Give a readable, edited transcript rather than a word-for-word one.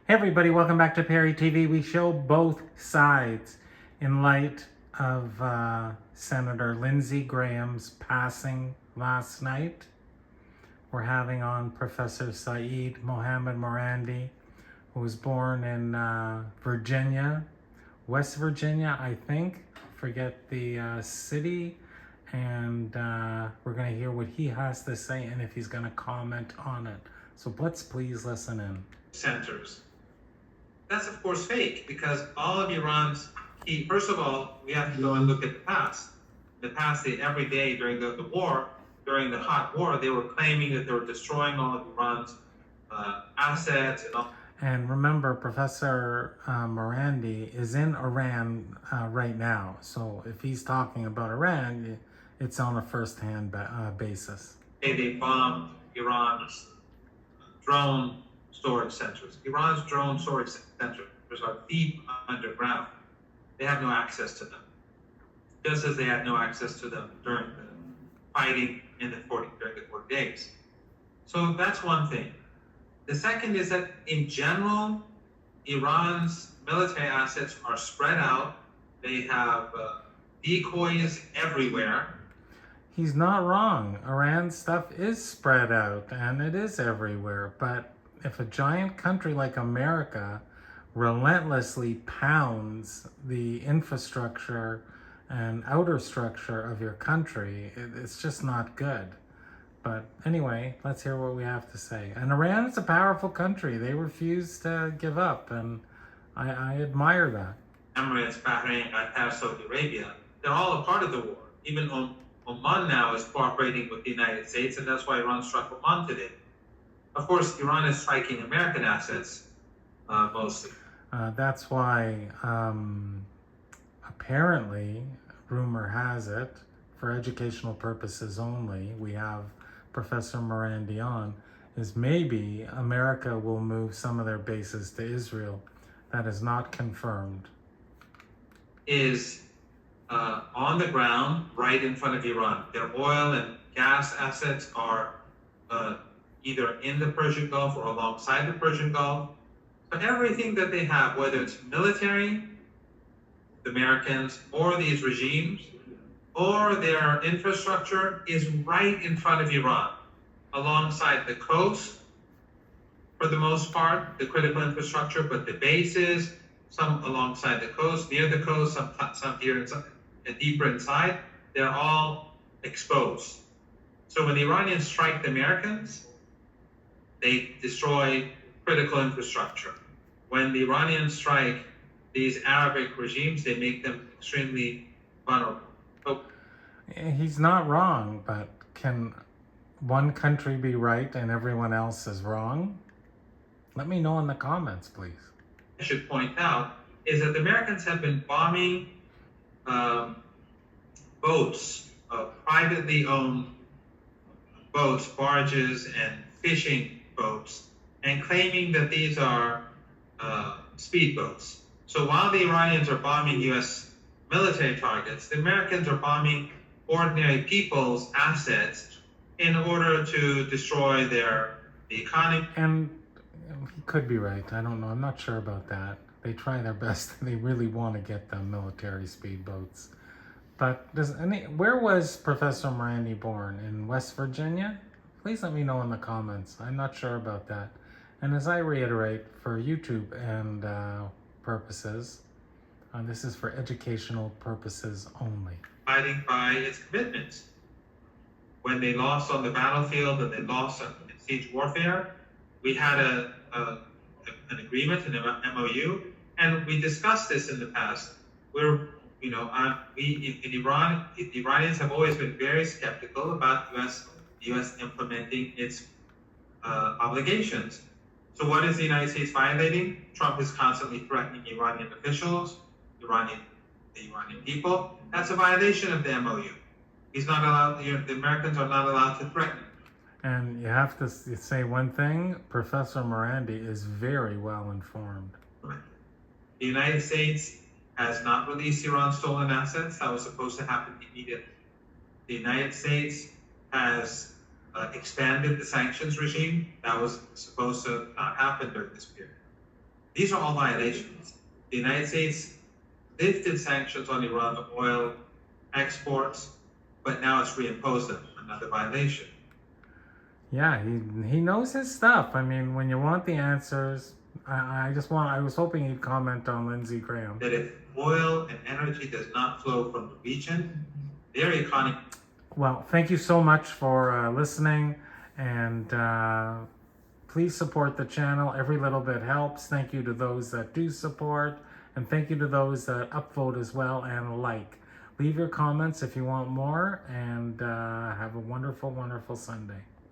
Hey everybody, welcome back to Perry TV. We show both sides in light of Senator Lindsay Graham's passing last night. We're having on Professor Seyed Morandi, who was born in Virginia, West Virginia, I think. Forget the city. And we're going to hear what he has to say and if he's going to comment on it. So let's please listen in. Centers. That's of course fake, because all of Iran's key, first of all, we have to go and look at the past. In the past, every day during the war, during the hot war, they were claiming that they were destroying all of Iran's assets and all. And remember, Professor Morandi is in Iran right now. So if he's talking about Iran, it's on a first-hand basis. They bombed Iran's drone storage centers. Iran's drone storage centers are deep underground. They have no access to them, just as they had no access to them during the fighting in during the 40 days. So that's one thing. The second is that in general, Iran's military assets are spread out. They have decoys everywhere. He's not wrong. Iran's stuff is spread out and it is everywhere, but if a giant country like America relentlessly pounds the infrastructure and outer structure of your country, it's just not good. But anyway, let's hear what we have to say. And Iran is a powerful country. They refuse to give up, and I admire that. Emirates, Bahrain, Qatar, Saudi Arabia, they're all a part of the war. Even Oman now is cooperating with the United States, and that's why Iran struck Oman today. Of course, Iran is striking American assets, mostly. That's why, apparently, rumor has it, for educational purposes only, we have Professor Morandi on, is maybe America will move some of their bases to Israel. That is not confirmed. Is on the ground right in front of Iran. Their oil and gas assets are either in the Persian Gulf or alongside the Persian Gulf. But everything that they have, whether it's military, the Americans, or these regimes, or their infrastructure, is right in front of Iran, alongside the coast, for the most part, the critical infrastructure, but the bases, some alongside the coast, near the coast, some here and deeper inside, they're all exposed. So when the Iranians strike the Americans, they destroy critical infrastructure. When the Iranians strike these Arabic regimes, they make them extremely vulnerable. So, he's not wrong, but can one country be right and everyone else is wrong? Let me know in the comments, please. I should point out is that the Americans have been bombing boats, privately owned boats, barges, and fishing boats, and claiming that these are speedboats. So while the Iranians are bombing U.S. military targets, the Americans are bombing ordinary people's assets in order to destroy the economy. And he could be right. I don't know. I'm not sure about that. They try their best. They really want to get them military speedboats. But where was Professor Morandi born? In West Virginia? Please let me know in the comments. I'm not sure about that. And as I reiterate, for YouTube and purposes, this is for educational purposes only. Fighting by its commitments. When they lost on the battlefield and they lost in siege warfare, we had an agreement, an MOU, and we discussed this in the past. In Iran, the Iranians have always been very skeptical about the U.S. implementing its obligations. So what is the United States violating? Trump is constantly threatening Iranian officials, the Iranian people. That's a violation of the MOU. He's not allowed. The Americans are not allowed to threaten. And you have to say one thing: Professor Morandi is very well informed. The United States has not released Iran's stolen assets. That was supposed to happen immediately. The United States has expanded the sanctions regime. That was supposed to not happen during this period. These are all violations. The United States lifted sanctions on Iran oil exports, but now it's reimposed them. Another violation. Yeah, he knows his stuff. I mean, when you want the answers, I was hoping he'd comment on Lindsey Graham. That if oil and energy does not flow from the region, their economy. Well, thank you so much for listening, and please support the channel. Every little bit helps. Thank you to those that do support, and thank you to those that upvote as well and like. Leave your comments if you want more, and have a wonderful, wonderful Sunday.